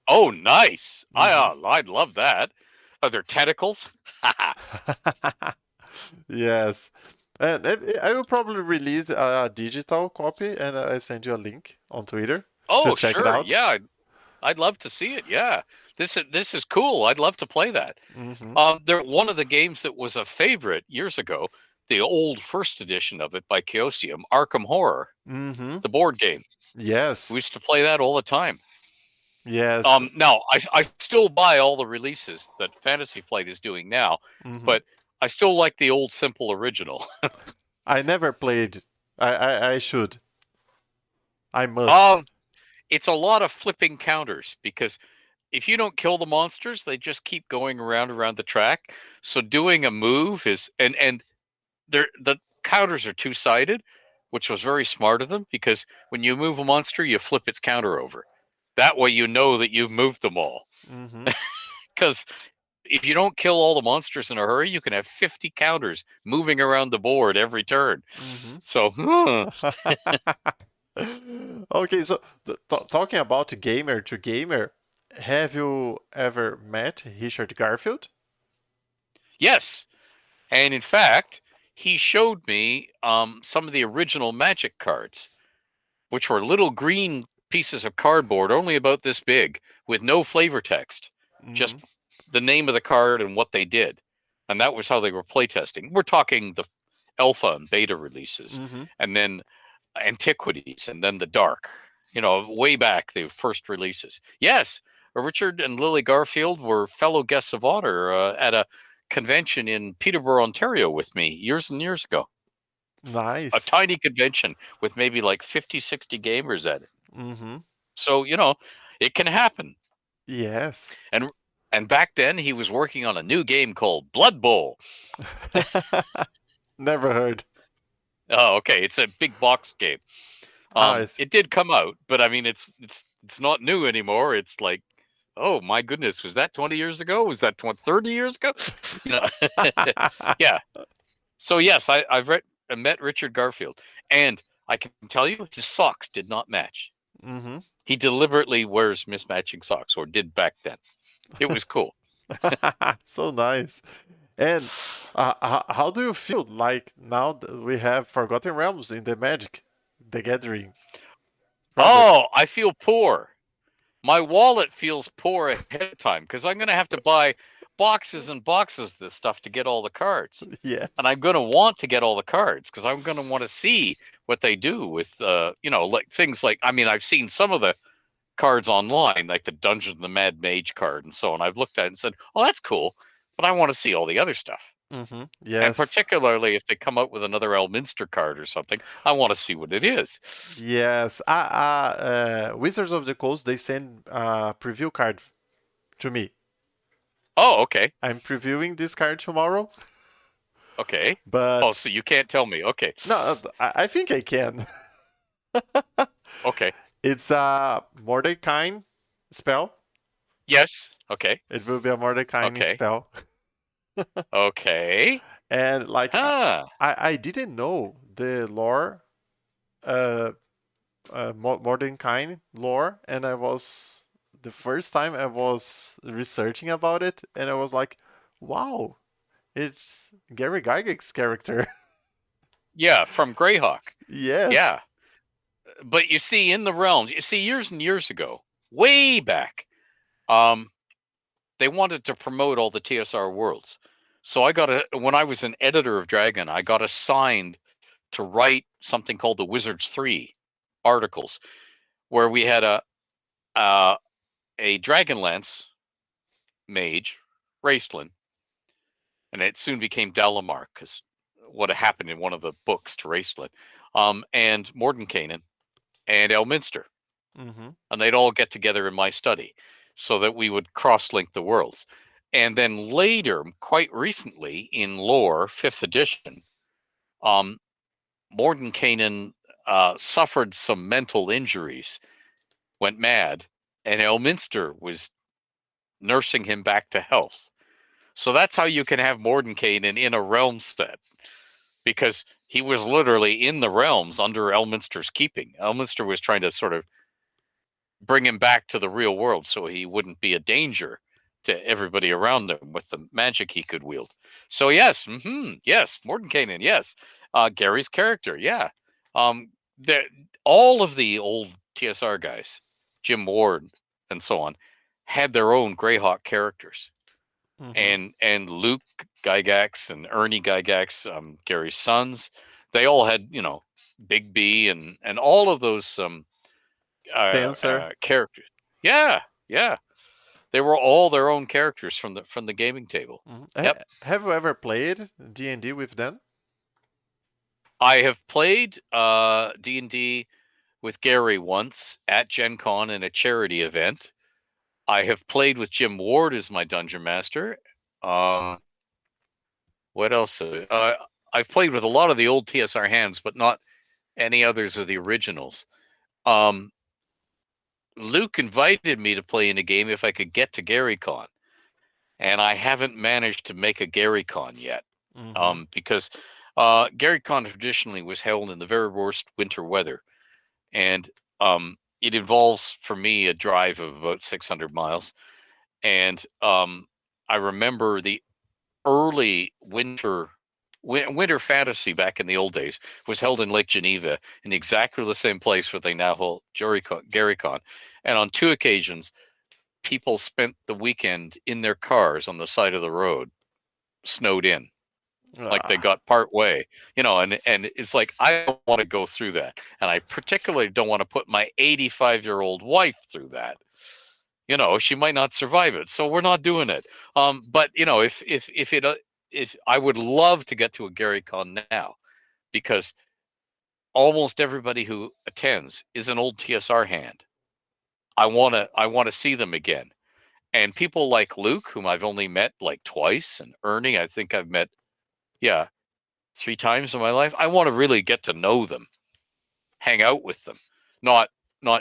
Oh, nice! hmm I'd love that. Are there tentacles? Yes. And I will probably release a digital copy and I send you a link on Twitter to Oh, check it sure. out. Yeah, I'd love to see it. Yeah, this is cool. I'd love to play that. hmm There one of the games that was a favorite years ago. the old first edition of it by Chaosium, Arkham Horror, Mm-hmm. the board game. We Yes. used to play that all the time. Yes. Now I still buy all the releases that Fantasy Flight is doing now, Mm-hmm. but I still like the old simple original. I never played. I should. I must. It's a lot of flipping counters because if you don't kill the monsters, they just keep going around the track. So doing a move is and the counters are two-sided, which was very smart of them because when you move a monster, you flip its counter over. That way you know that you've moved them all. Mm-hmm. Because if you don't kill all the monsters in a hurry, you can have 50 counters moving around the board every turn. Mm-hmm. So, Okay, so talking about gamer to gamer, have you ever met Richard Garfield? yes. And in fact, he showed me some of the original Magic cards, which were little green pieces of cardboard only about this big with no flavor text, Mm-hmm. just the name of the card and what they did. And that was how they were playtesting. We're talking the alpha and beta releases, Mm-hmm. and then antiquities, and then the dark, way back, the first releases. Yes, Richard and Lily Garfield were fellow guests of honor at a convention in Peterborough, Ontario with me years and years ago. A Nice. tiny convention with maybe like 50, 60 gamers at it. Mm-hmm. So, it can happen. Yes. And and back then he was working on a new game called Blood Bowl. Never heard. Oh, okay. It's a big box game. Ah, It did come out, but I mean it's not new anymore. It's like, oh my goodness, was that 20 years ago? Was that 30 years ago? Yeah. So yes, I met Richard Garfield, and I can tell you his socks did not match. Mm-hmm. He deliberately wears mismatching socks, or did back then. It was cool. So nice. And how do you feel like now that we have Forgotten Realms in the Magic, the Gathering product? Oh, I feel poor. My wallet feels poor ahead of time because I'm going to have to buy boxes and boxes of this stuff to get all the cards. Yes. And I'm going to want to get all the cards because I'm going to want to see what they do with, like things like, I mean, I've seen some of the cards online, like the Dungeon of the Mad Mage card and so on. I've looked at it and said, oh, that's cool, but I want to see all the other stuff. Mm-hmm. And Yes. particularly if they come out with another Elminster card or something, I want to see what it is. Yes. Wizards of the Coast, they send a preview card to me. Oh, okay. I'm previewing this card tomorrow, Okay. but Oh, so you can't tell me. Okay. no, I think I can. Okay. It's a Mordecai spell. Yes. Okay. It will be a Mordecai Okay. spell. Okay. And like Ah. I didn't know the lore, Mordecai lore, and the first time I was researching about it, and I was like, wow, it's Gary Gygax's character. Yeah, from Greyhawk. Yes. Yeah. But you see, in the realms, years and years ago, way back, they wanted to promote all the TSR worlds. So when I was an editor of Dragon, I got assigned to write something called the Wizards 3 articles, where we had a Dragonlance mage, Raistlin, and it soon became Dalamar because what had happened in one of the books to Raistlin, and Mordenkainen and Elminster, Mm-hmm. and they'd all get together in my study so that we would cross-link the worlds. And then later, quite recently, in Lore 5th edition, Mordenkainen suffered some mental injuries, went mad, and Elminster was nursing him back to health. So that's how you can have Mordenkainen in a realm set, because he was literally in the realms under Elminster's keeping. Elminster was trying to sort of bring him back to the real world so he wouldn't be a danger to everybody around him with the magic he could wield. So yes, yes, Mordenkainen, yes. Gary's character, yeah. All of the old TSR guys, Jim Ward and so on, had their own Greyhawk characters. and Luke Gygax and Ernie Gygax, Gary's sons, they all had, Big B and all of those Dancer. characters. Yeah, yeah. They were all their own characters from the gaming table. Yep. Have you ever played D&D with them? I have played D&D with Gary once at Gen Con in a charity event. I have played with Jim Ward as my dungeon master. What else? I've played with a lot of the old TSR hands, but not any others of the originals. Luke invited me to play in a game if I could get to GaryCon, and I haven't managed to make a GaryCon yet. Because GaryCon traditionally was held in the very worst winter weather, and it involves for me a drive of about 600 miles. And I remember the early winter fantasy back in the old days was held in Lake Geneva in exactly the same place where they now hold GaryCon. And on 2 occasions, people spent the weekend in their cars on the side of the road, snowed in. Like they got part way, and it's like, I don't want to go through that. And I particularly don't want to put my 85-year-old wife through that. She might not survive it. So we're not doing it. But if I would love to get to a GaryCon now, because almost everybody who attends is an old TSR hand. I want to see them again. And people like Luke, whom I've only met like twice, and Ernie, I think I've met 3 times in my life. I want to really get to know them, hang out with them, not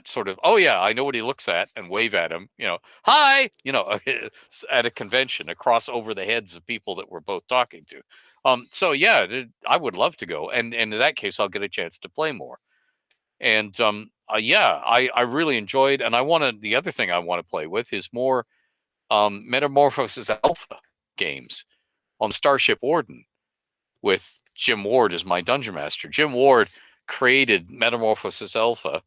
sort of, oh yeah, I know what he looks at, and wave at him, hi, at a convention across over the heads of people that we're both talking to. So yeah, I would love to go, and in that case, I'll get a chance to play more. And I really enjoyed, and the other thing I want to play with is more Metamorphosis Alpha games on Starship Warden with Jim Ward as my dungeon master. Jim Ward created Metamorphosis Alpha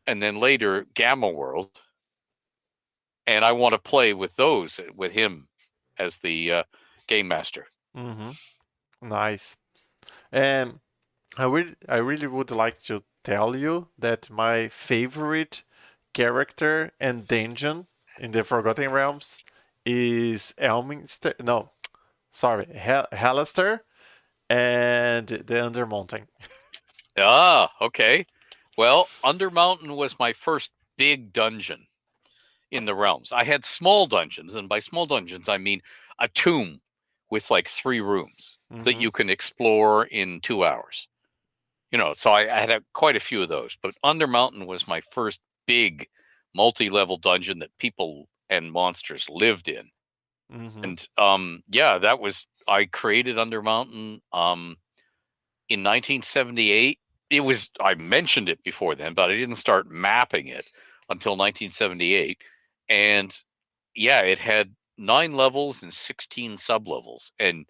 and then later Gamma World, and I want to play with those with him as the game master. Nice. And I really would like to tell you that my favorite character and dungeon in the Forgotten Realms is Elminster. No, sorry, Halaster and the Undermountain. Okay. Well, Undermountain was my first big dungeon in the realms. I had small dungeons, and by small dungeons I mean a tomb with like 3 rooms that you can explore in 2 hours. So I had quite a few of those. But Undermountain was my first big multi-level dungeon that people and monsters lived in. And that was, I created Undermountain in 1978. I mentioned it before then, but I didn't start mapping it until 1978. And it had 9 levels and 16 sub-levels, and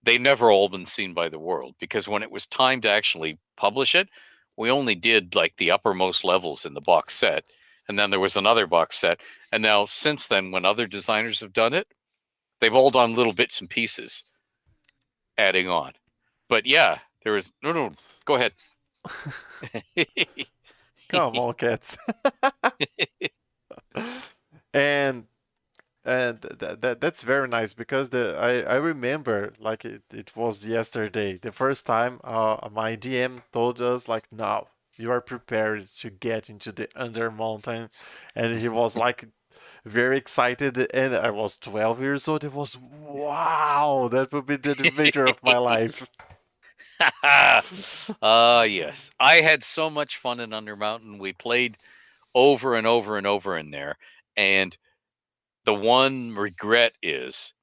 they never all been seen by the world, because when it was time to actually publish it, we only did like the uppermost levels in the box set, and then there was another box set. And now since then, when other designers have done it, they've all done little bits and pieces adding on. But there was no, go ahead. Come on, cats. and that's very nice, because I remember like it was yesterday, the first time my DM told us like, now you are prepared to get into the Undermountain, and he was like very excited, and I was 12 years old. It was, wow, that would be the adventure of my life. Yes. I had so much fun in Undermountain. We played over and over and over in there. And the one regret is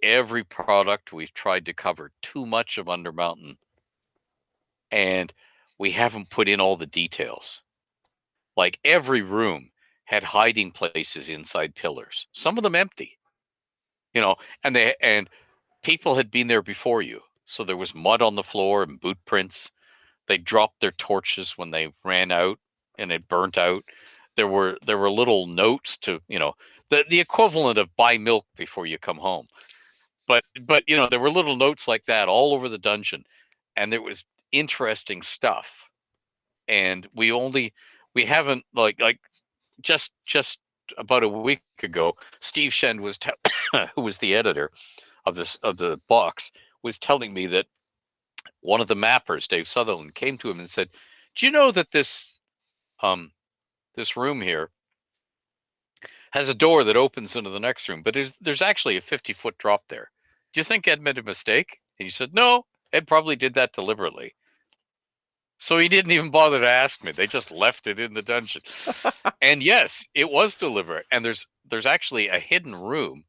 every product we've tried to cover too much of Undermountain, and we haven't put in all the details. Like every room had hiding places inside pillars, some of them empty, and people had been there before you. So there was mud on the floor and boot prints. They dropped their torches when they ran out and it burnt out. There were little notes to, the equivalent of buy milk before you come home. But there were little notes like that all over the dungeon, and there was interesting stuff. And we haven't like just about a week ago, Steve Shend was who was the editor of the box, was telling me that one of the mappers, Dave Sutherland, came to him and said, "Do you know that this room here has a door that opens into the next room, but there's actually a 50-foot drop there. Do you think Ed made a mistake?" And he said, "No, Ed probably did that deliberately." So he didn't even bother to ask me. They just left it in the dungeon. And yes, it was deliberate. And there's actually a hidden room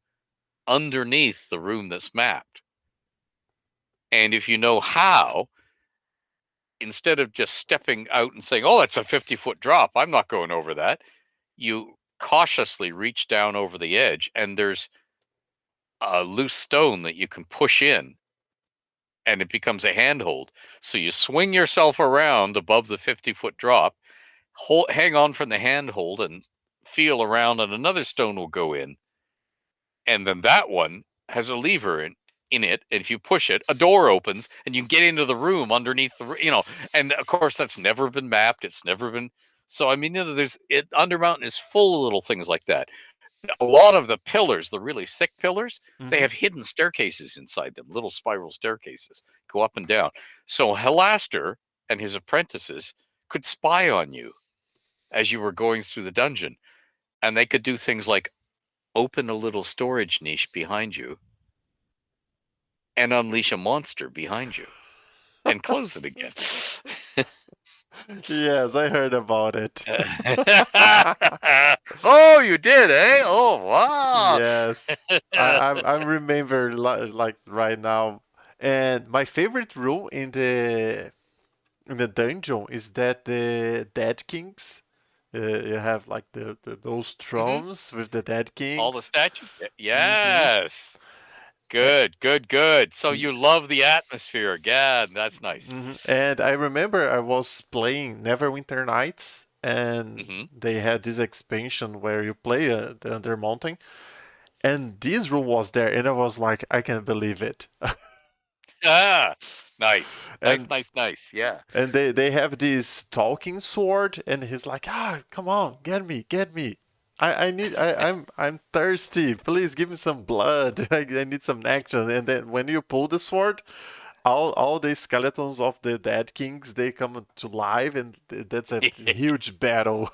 underneath the room that's mapped. And if you know how, instead of just stepping out and saying, "Oh, it's a 50-foot drop, I'm not going over that," you cautiously reach down over the edge, and there's a loose stone that you can push in, and it becomes a handhold. So you swing yourself around above the 50-foot drop, hang on from the handhold, and feel around, and another stone will go in. And then that one has a lever in it, and if you push it, a door opens, and you get into the room underneath and of course that's never been mapped. It's never been. So I mean, Undermountain is full of little things like that. A lot of the pillars, the really thick pillars, they have hidden staircases inside them, little spiral staircases, go up and down. So Helaster and his apprentices could spy on you as you were going through the dungeon, and they could do things like open a little storage niche behind you and unleash a monster behind you and close it again. Yes, I heard about it. Oh, you did, eh? Oh, wow. Yes, I remember like right now. And my favorite rule in the dungeon is that the Dead Kings. You have like those thrones with the Dead All the Kings. statues? Hmm Yes. Uh, Good. So y- you love the atmosphere again. That's nice. And I remember I was playing Neverwinter Nights, and Hmm. they had this expansion where you play the Undermountain, and this room was there, and I was like, I can't believe it. Ah, nice. and Nice. Yeah. and they have this talking sword, and he's like, come on, get me. I'm thirsty. Please give me some blood. I need some action. And then when you pull the sword, all the skeletons of the dead kings, they come to life, and that's a huge battle.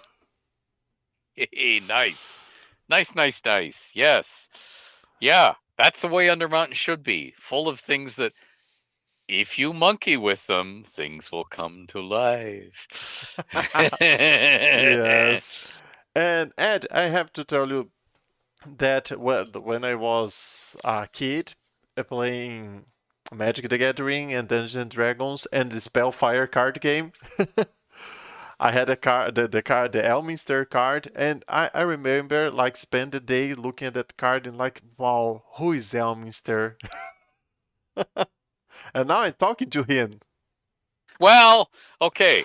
Nice. Nice. Yes. Yeah. That's the way Undermountain should be. Full of things that if you monkey with them, things will come to life. Yes. And Ed, I have to tell you that when I was a kid playing Magic the Gathering and Dungeons and Dragons and the Spellfire card game, I had a card, the card, the Elminster card, and I remember like spend the day looking at that card and like, wow, who is Elminster? And now I'm talking to him. Well, okay.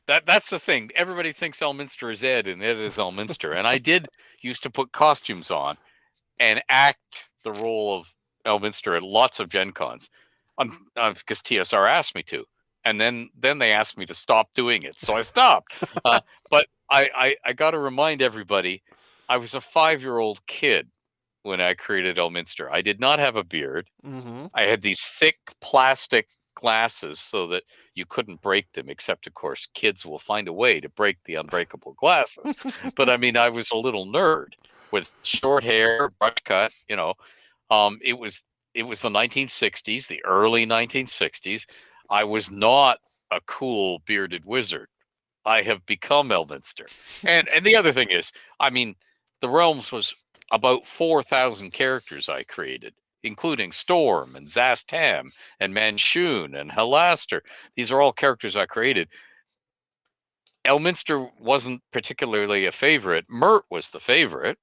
That's the thing. Everybody thinks Elminster is Ed, and Ed is Elminster. And I did used to put costumes on and act the role of Elminster at lots of Gen Cons, because TSR asked me to. And then they asked me to stop doing it, so I stopped. But I got to remind everybody, I was a 5-year-old kid when I created Elminster. I did not have a beard. Mm-hmm. I had these thick plastic glasses so that you couldn't break them, except of course kids will find a way to break the unbreakable glasses. But I mean, I was a little nerd with short hair, brush cut, it was the 1960s, the early 1960s. I was not a cool bearded wizard. I have become Elminster. And the other thing is, I mean, the Realms was about 4,000 characters I created, including Storm and Zastam and Manchun and Helaster. These are all characters I created. Elminster wasn't particularly a favorite. Mert was the favorite,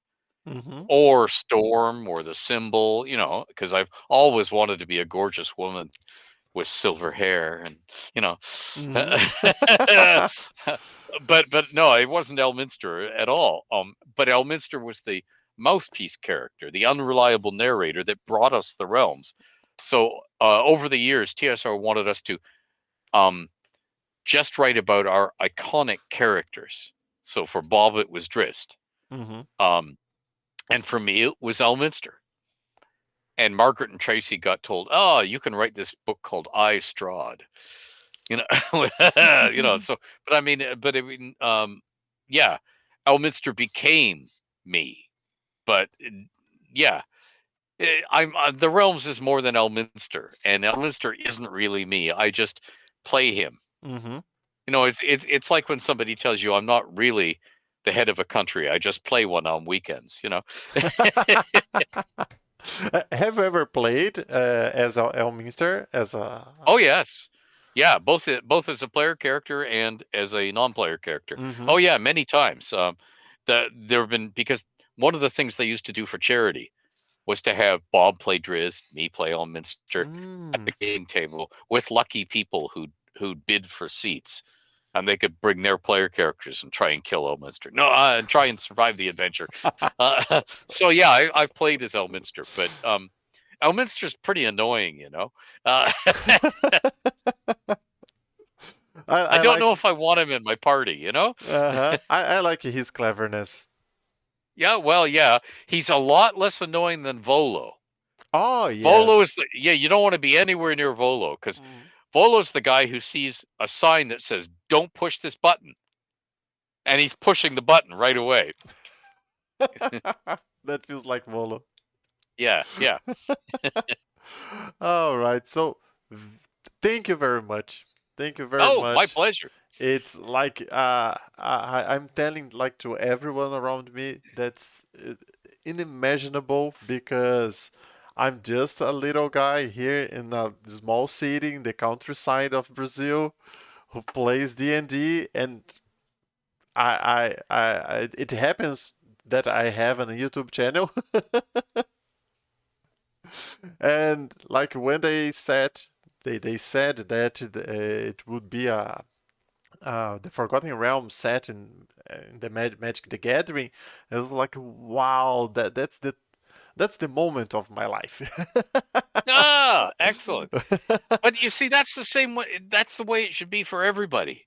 Mm-hmm. or Storm, or the Symbol, because I've always wanted to be a gorgeous woman with silver hair, and you know Mm-hmm. but no, it wasn't Elminster at all. But Elminster was the mouthpiece character, the unreliable narrator that brought us the realms. So over the years, TSR wanted us to just write about our iconic characters. So for Bob, it was Drist. And for me, it was Elminster. And Margaret and Tracy got told, "Oh, you can write this book called I Strahd." So, but I mean, yeah, Elminster became me. But yeah, the Realms is more than Elminster, and Elminster isn't really me. I just play him. It's like when somebody tells you, "I'm not really the head of a country. I just play one on weekends." Have you ever played as Elminster? Oh yes, yeah, both as a player character and as a non-player character. Oh yeah, many times. There have been, because one of the things they used to do for charity was to have Bob play Driz, me play Elminster at the game table with lucky people who'd bid for seats, and they could bring their player characters and try and kill Elminster. No, and try and survive the adventure. So yeah, I've played as Elminster, but Elminster's pretty annoying, I don't know if I want him in my party, I like his cleverness. Yeah, well, yeah, he's a lot less annoying than Volo. Oh, yes. Volo is you don't want to be anywhere near Volo, because Volo's the guy who sees a sign that says, "Don't push this button," and he's pushing the button right away. That feels like Volo. Yeah. All right. So, thank you very much. Thank you very much. Oh, my pleasure. It's like I'm telling like to everyone around me that's unimaginable, because I'm just a little guy here in a small city in the countryside of Brazil who plays D&D, and it happens that I have a YouTube channel. And like when they said that it would be the Forgotten Realm set in the Magic the Gathering, it was like, wow, that's the moment of my life. Ah, excellent. But you see, that's the same way. That's the way it should be for everybody.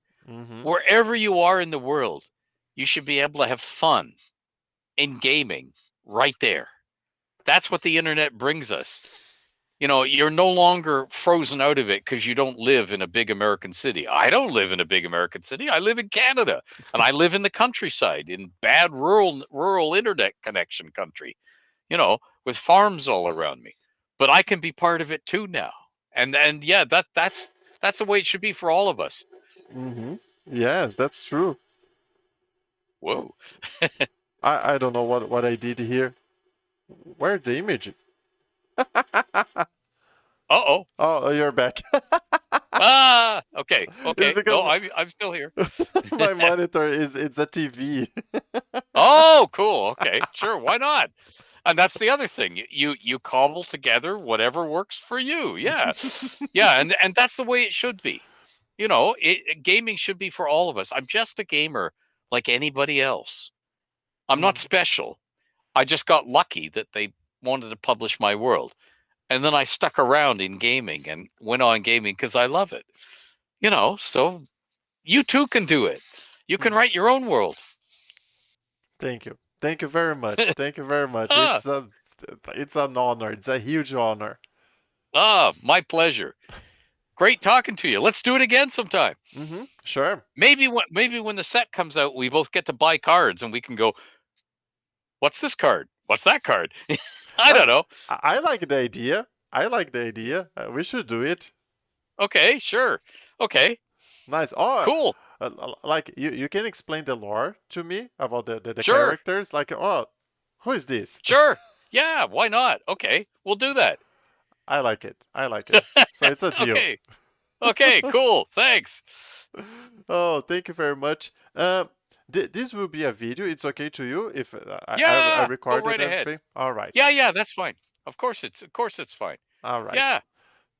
Wherever you are in the world, you should be able to have fun in gaming right there. That's what the internet brings us. You're no longer frozen out of it because you don't live in a big American city. I don't live in a big American city. I live in Canada, and I live in the countryside, in bad rural internet connection country, with farms all around me. But I can be part of it too now. And yeah, that's the way it should be for all of us. Yes, that's true. Whoa. I don't know what I did here. Where's the image? Uh-oh. Oh, you're back. Okay. No, I'm still here. My monitor it's a TV. Oh, cool. Okay, sure. Why not? And that's the other thing. You cobble together whatever works for you. Yeah, yeah, and that's the way it should be. Gaming should be for all of us. I'm just a gamer like anybody else. I'm not special. I just got lucky that they wanted to publish my world. And then I stuck around in gaming and went on gaming because I love it. So you too can do it. You can write your own world. Thank you. Thank you very much. Thank you very much. It's an honor. It's a huge honor. My pleasure. Great talking to you. Let's do it again sometime. Sure. Maybe when the set comes out, we both get to buy cards and we can go, what's this card? What's that card? I don't know. I like the idea. We should do it. Okay, sure. Okay. Nice. Oh, cool. Like you can explain the lore to me about the Sure. characters. Like, oh, who is this? Sure. Yeah, why not? Okay, we'll do that. I like it. So it's a deal. Okay, cool. Thanks. Oh, thank you very much. This will be a video. It's okay to you if Yeah, I recorded go right everything? ahead. All right. Yeah, that's fine. Of course it's fine. All right. Yeah.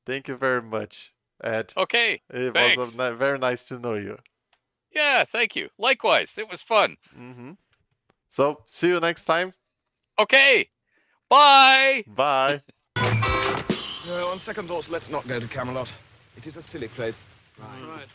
Thank you very much, Ed. Okay. It thanks. was very nice to know you. Yeah, thank you. Likewise. It was fun. So, see you next time. Okay. Bye. Bye. On second thoughts, let's not go to Camelot. It is a silly place. Right.